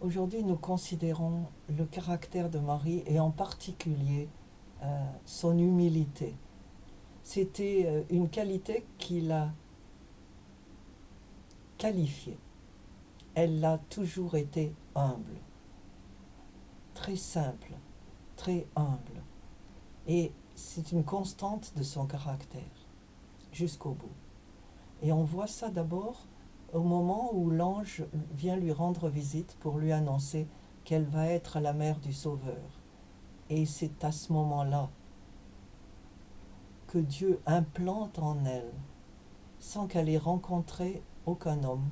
Aujourd'hui, nous considérons le caractère de Marie et en particulier son humilité. C'était une qualité qui l'a qualifiée. Elle a toujours été humble, très simple, très humble. Et c'est une constante de son caractère, jusqu'au bout. Et on voit ça d'abord au moment où l'ange vient lui rendre visite pour lui annoncer qu'elle va être la mère du Sauveur. Et c'est à ce moment-là que Dieu implante en elle, sans qu'elle ait rencontré aucun homme,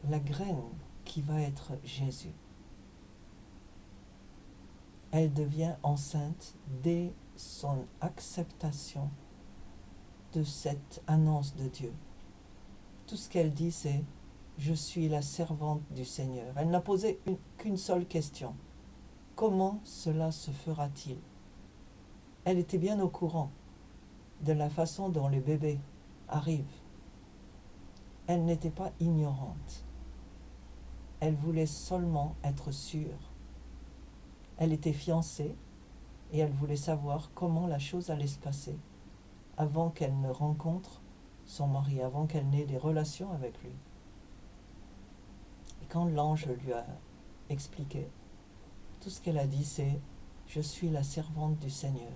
la graine qui va être Jésus. Elle devient enceinte dès son acceptation de cette annonce de Dieu. Tout ce qu'elle dit, c'est « Je suis la servante du Seigneur ». Elle n'a posé qu'une seule question. Comment cela se fera-t-il? Elle était bien au courant de la façon dont les bébés arrivent. Elle n'était pas ignorante. Elle voulait seulement être sûre. Elle était fiancée et elle voulait savoir comment la chose allait se passer avant qu'elle ne rencontre son mari, avant qu'elle n'ait des relations avec lui. Et quand l'ange lui a expliqué, tout ce qu'elle a dit, c'est « Je suis la servante du Seigneur,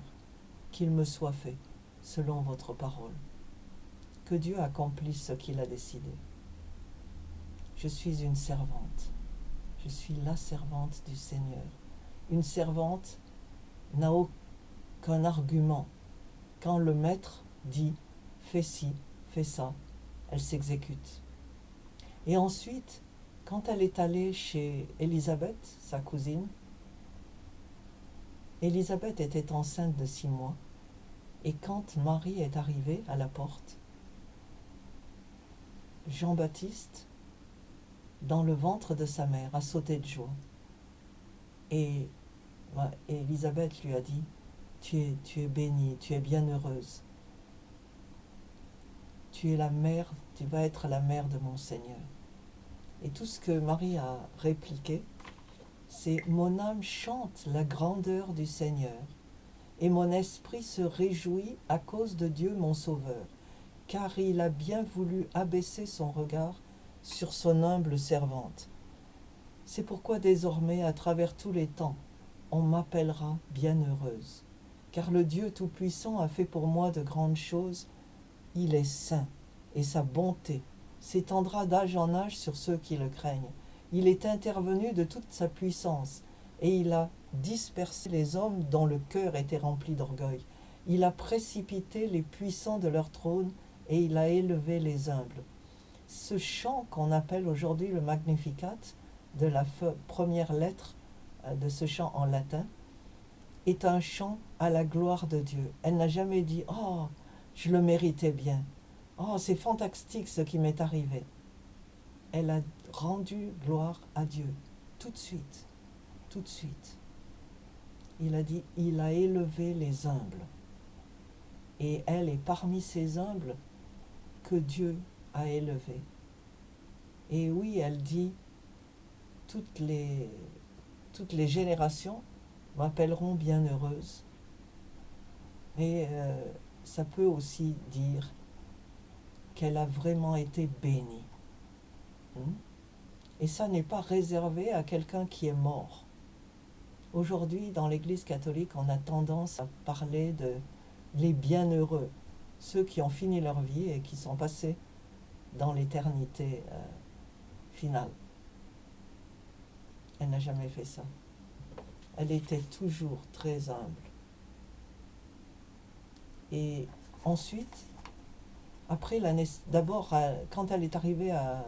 qu'il me soit fait selon votre parole. Que Dieu accomplisse ce qu'il a décidé. Je suis une servante. Je suis la servante du Seigneur. » Une servante n'a aucun argument. Quand le maître dit « fais ci, fais ça », elle s'exécute. Et ensuite, quand elle est allée chez Élisabeth, sa cousine, Élisabeth était enceinte de 6 mois, et quand Marie est arrivée à la porte, Jean-Baptiste, dans le ventre de sa mère, a sauté de joie. Et Élisabeth lui a dit « Tu es bénie, tu es bienheureuse. Tu es la mère, tu vas être la mère de mon Seigneur. » Et tout ce que Marie a répliqué, c'est « Mon âme chante la grandeur du Seigneur, et mon esprit se réjouit à cause de Dieu mon Sauveur, car il a bien voulu abaisser son regard sur son humble servante. C'est pourquoi désormais, à travers tous les temps, on m'appellera bienheureuse, car le Dieu Tout-Puissant a fait pour moi de grandes choses. Il est saint, et sa bonté s'étendra d'âge en âge sur ceux qui le craignent. Il est intervenu de toute sa puissance, et il a dispersé les hommes dont le cœur était rempli d'orgueil. Il a précipité les puissants de leur trône, et il a élevé les humbles. » Ce chant qu'on appelle aujourd'hui le Magnificat, de la première lettre de ce chant en latin, est un chant à la gloire de Dieu. Elle n'a jamais dit « Oh, je le méritais bien. Oh, c'est fantastique ce qui m'est arrivé. » Elle a rendu gloire à Dieu tout de suite, tout de suite. Il a dit « Il a élevé les humbles. » Et elle est parmi ces humbles que Dieu a élevés. Et oui, elle dit « Toutes les générations m'appelleront bienheureuse. » Et ça peut aussi dire qu'elle a vraiment été bénie. Et ça n'est pas réservé à quelqu'un qui est mort. Aujourd'hui, dans l'Église catholique, on a tendance à parler de les bienheureux, ceux qui ont fini leur vie et qui sont passés dans l'éternité finale. Elle n'a jamais fait ça. Elle était toujours très humble. Et ensuite, après d'abord, quand elle est arrivée à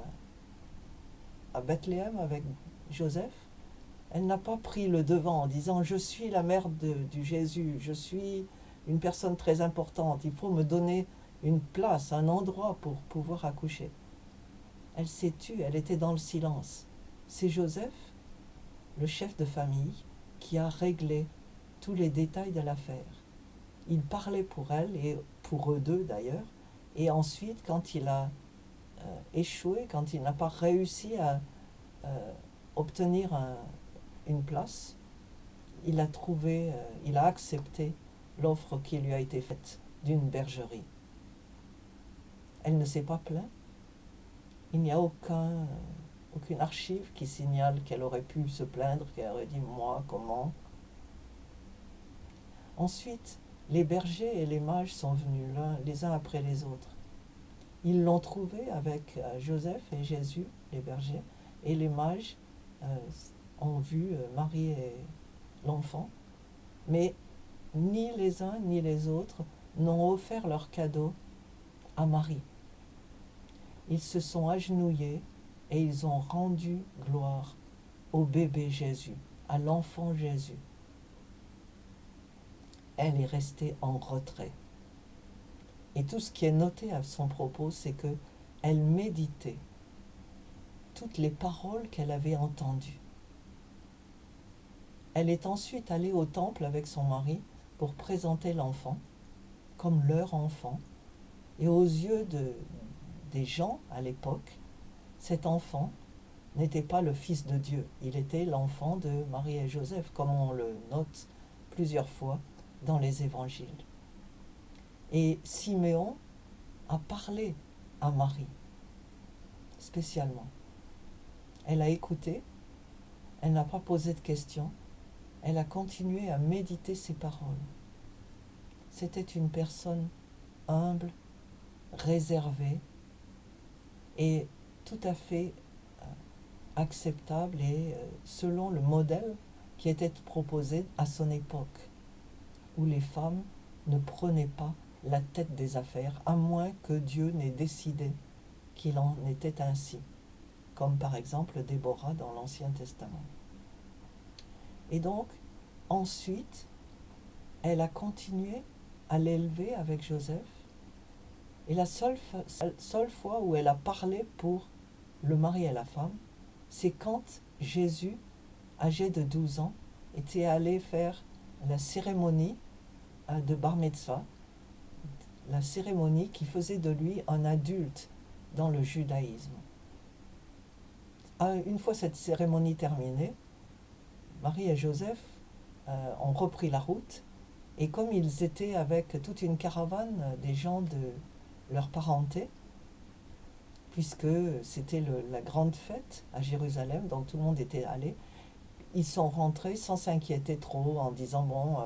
Bethléem avec Joseph, elle n'a pas pris le devant en disant « Je suis la mère du Jésus, je suis une personne très importante, il faut me donner une place, un endroit pour pouvoir accoucher. » Elle s'est tue, elle était dans le silence. C'est Joseph, le chef de famille, qui a réglé tous les détails de l'affaire. Il parlait pour elle et pour eux deux d'ailleurs, et ensuite quand il a échoué, quand il n'a pas réussi à obtenir une place, il a accepté l'offre qui lui a été faite d'une bergerie. Elle ne s'est pas plainte. Il n'y a aucune archive qui signale qu'elle aurait pu se plaindre, qu'elle aurait dit « moi, comment ?» Ensuite, les bergers et les mages sont venus les uns après les autres. Ils l'ont trouvée avec Joseph et Jésus, les bergers, et les mages ont vu Marie et l'enfant, mais ni les uns ni les autres n'ont offert leur cadeau à Marie. Ils se sont agenouillés et ils ont rendu gloire au bébé Jésus, à l'enfant Jésus. Elle est restée en retrait. Et tout ce qui est noté à son propos, c'est qu'elle méditait toutes les paroles qu'elle avait entendues. Elle est ensuite allée au temple avec son mari pour présenter l'enfant comme leur enfant. Et aux yeux des gens à l'époque, cet enfant n'était pas le fils de Dieu. Il était l'enfant de Marie et Joseph, comme on le note plusieurs fois dans les évangiles. Et Siméon a parlé à Marie, spécialement. Elle a écouté, elle n'a pas posé de questions, elle a continué à méditer ses paroles. C'était une personne humble, réservée et tout à fait acceptable et selon le modèle qui était proposé à son époque, où les femmes ne prenaient pas la tête des affaires, à moins que Dieu n'ait décidé qu'il en était ainsi, comme par exemple Déborah dans l'Ancien Testament. Et donc, ensuite, elle a continué à l'élever avec Joseph, et la seule fois où elle a parlé pour le mari et la femme, c'est quand Jésus, âgé de 12 ans, était allé faire la cérémonie de Bar Mitzvah, la cérémonie qui faisait de lui un adulte dans le judaïsme. Une fois cette cérémonie terminée, Marie et Joseph ont repris la route, et comme ils étaient avec toute une caravane des gens de leur parenté, puisque c'était la grande fête à Jérusalem, donc tout le monde était allé, ils sont rentrés sans s'inquiéter trop en disant « bon,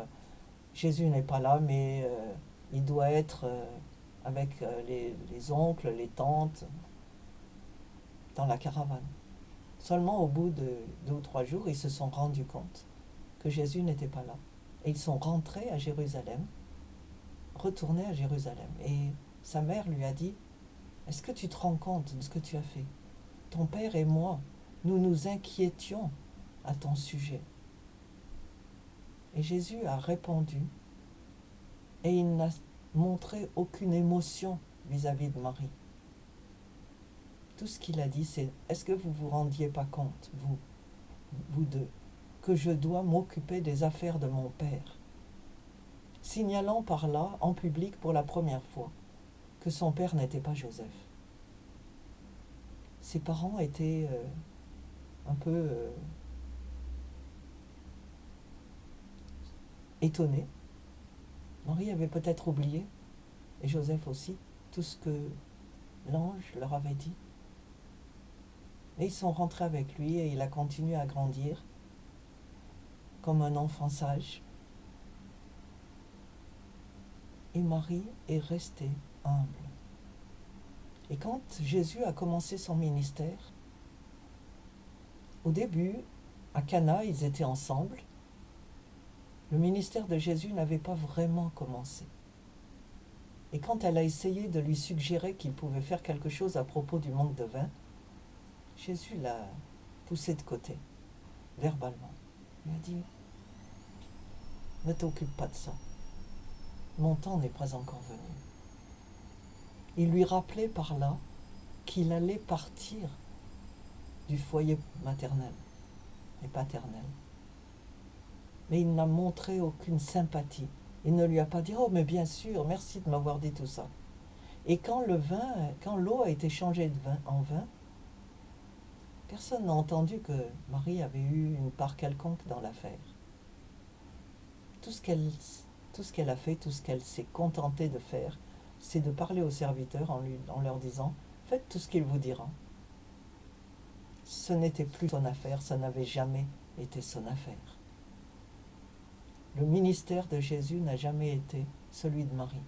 Jésus n'est pas là, mais il doit être avec les oncles, les tantes, dans la caravane. » Seulement au bout de 2 ou 3 jours, ils se sont rendus compte que Jésus n'était pas là. Et ils sont rentrés à Jérusalem, retournés à Jérusalem. Et sa mère lui a dit « Est-ce que tu te rends compte de ce que tu as fait? Ton père et moi, nous nous inquiétions à ton sujet. » Et Jésus a répondu, et il n'a montré aucune émotion vis-à-vis de Marie. Tout ce qu'il a dit, c'est « Est-ce que vous vous rendiez pas compte, vous deux, que je dois m'occuper des affaires de mon père ?» Signalant par là, en public pour la première fois, que son père n'était pas Joseph. Ses parents étaient un peu étonnés. Marie avait peut-être oublié, et Joseph aussi, tout ce que l'ange leur avait dit. Et ils sont rentrés avec lui et il a continué à grandir comme un enfant sage. Et Marie est restée humble. Et quand Jésus a commencé son ministère, au début, à Cana, ils étaient ensemble. Le ministère de Jésus n'avait pas vraiment commencé. Et quand elle a essayé de lui suggérer qu'il pouvait faire quelque chose à propos du manque de vin, Jésus l'a poussé de côté, verbalement. Il a dit « Ne t'occupe pas de ça. Mon temps n'est pas encore venu. » Il lui rappelait par là qu'il allait partir du foyer maternel et paternel. Mais il n'a montré aucune sympathie. Il ne lui a pas dit « Oh, mais bien sûr, merci de m'avoir dit tout ça. » Et quand l'eau a été changée en vin, Personne n'a entendu que Marie avait eu une part quelconque dans l'affaire. Tout ce qu'elle a fait, tout ce qu'elle s'est contentée de faire, c'est de parler aux serviteurs en leur disant « Faites tout ce qu'il vous dira ». Ce n'était plus son affaire, ça n'avait jamais été son affaire. Le ministère de Jésus n'a jamais été celui de Marie.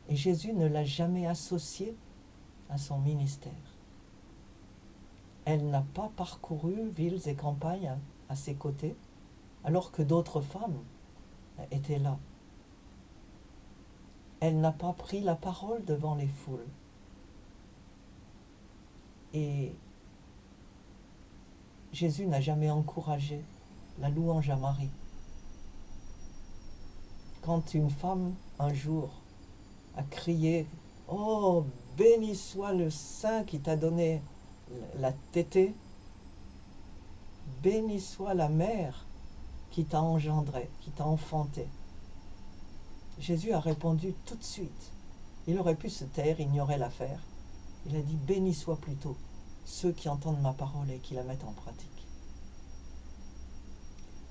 Et Jésus ne l'a jamais associé à son ministère. Elle n'a pas parcouru villes et campagnes à ses côtés, alors que d'autres femmes étaient là. Elle n'a pas pris la parole devant les foules. Et Jésus n'a jamais encouragé la louange à Marie. Quand une femme, un jour, a crié « Oh, béni soit le Saint qui t'a donné la tétée, béni soit la mère qui t'a engendré, qui t'a enfanté. » Jésus a répondu tout de suite. Il aurait pu se taire, ignorer l'affaire. Il a dit « Béni soit plutôt ceux qui entendent ma parole et qui la mettent en pratique. »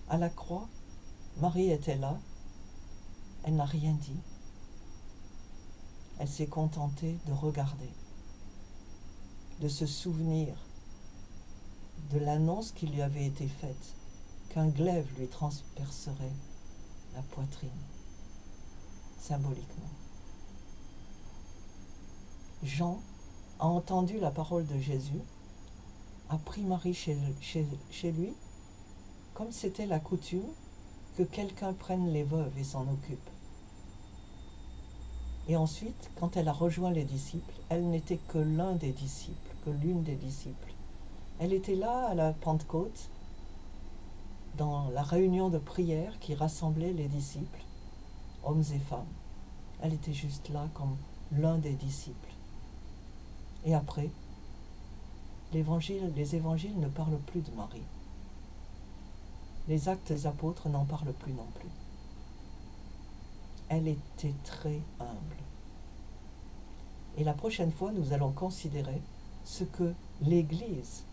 À la croix, Marie était là. Elle n'a rien dit. Elle s'est contentée de regarder, de se souvenir de l'annonce qui lui avait été faite, qu'un glaive lui transpercerait la poitrine, symboliquement. Jean a entendu la parole de Jésus, a pris Marie chez lui, comme c'était la coutume que quelqu'un prenne les veuves et s'en occupe. Et ensuite, quand elle a rejoint les disciples, elle n'était que l'un des disciples, que l'une des disciples. Elle était là à la Pentecôte, dans la réunion de prière qui rassemblait les disciples, hommes et femmes. Elle était juste là comme l'un des disciples. Et après, les évangiles ne parlent plus de Marie. Les actes des apôtres n'en parlent plus non plus. Elle était très humble. Et la prochaine fois, nous allons considérer ce que l'Église,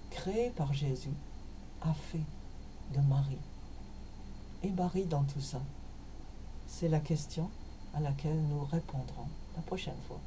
créée par Jésus, a fait de Marie. Et Marie dans tout ça, c'est la question à laquelle nous répondrons la prochaine fois.